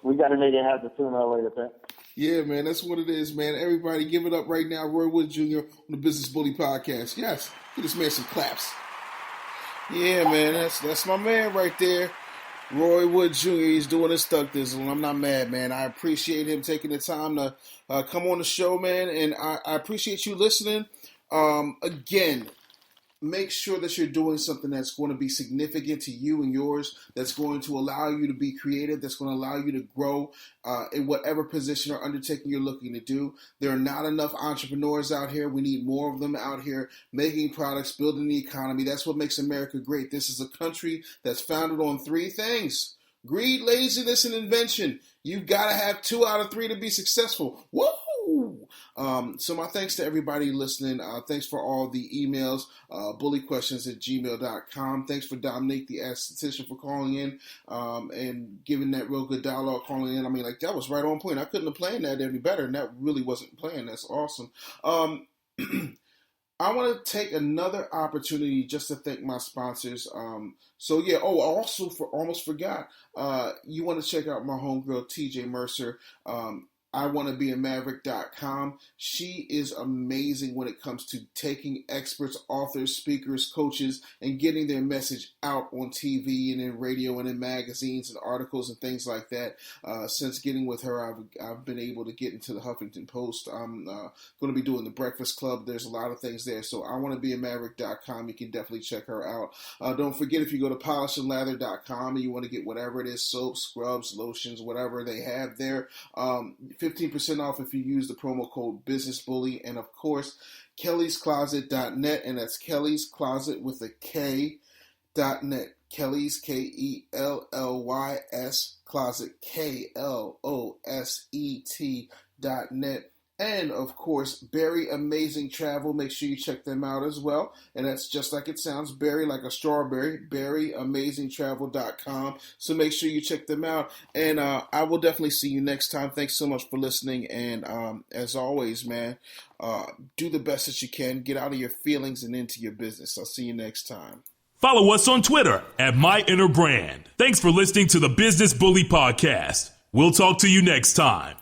We got to make it happen sooner or later, man. Yeah, man, that's what it is, man. Everybody give it up right now. Roy Wood Jr. on the Business Bully Podcast. Yes, give this man some claps. Yeah, man, that's my man right there. Roy Wood Jr., he's doing his stuck dizzle, and I'm not mad, man. I appreciate him taking the time to come on the show, man, and I appreciate you listening. Again, make sure that you're doing something that's going to be significant to you and yours, that's going to allow you to be creative, that's going to allow you to grow in whatever position or undertaking you're looking to do. There are not enough entrepreneurs out here. We need more of them out here making products, building the economy. That's what makes America great. This is a country that's founded on 3 things: greed, laziness, and invention. You've got to have 2 out of 3 to be successful. Woo! So my thanks to everybody listening. Thanks for all the emails, bullyquestions@gmail.com. Thanks for Dominique, the esthetician, for calling in and giving that real good dialogue, calling in. I mean, like, that was right on point. I couldn't have planned that any better, and that really wasn't planned. That's awesome. I want to take another opportunity just to thank my sponsors. I also almost forgot. You want to check out my homegirl, TJ Mercer. iwannabeamaverick.com. She is amazing when it comes to taking experts, authors, speakers, coaches, and getting their message out on TV and in radio and in magazines and articles and things like that. Since getting with her, I've been able to get into the Huffington Post. I'm going to be doing the Breakfast Club. There's a lot of things there. So iwannabeamaverick.com. You can definitely check her out. Don't forget, if you go to polishandlather.com and you want to get whatever it is, soaps, scrubs, lotions, whatever they have there, 15% off if you use the promo code BusinessBully. And of course, kellyscloset.net, and that's Kelly's Closet with a K.net. Kelly's, Kellys, Closet, KLOSET.net. And, of course, Berry Amazing Travel. Make sure you check them out as well. And that's just like it sounds, berry like a strawberry, berryamazingtravel.com. So make sure you check them out. And I will definitely see you next time. Thanks so much for listening. And as always, man, do the best that you can. Get out of your feelings and into your business. I'll see you next time. Follow us on Twitter at MyInnerBrand. Thanks for listening to the Business Bully Podcast. We'll talk to you next time.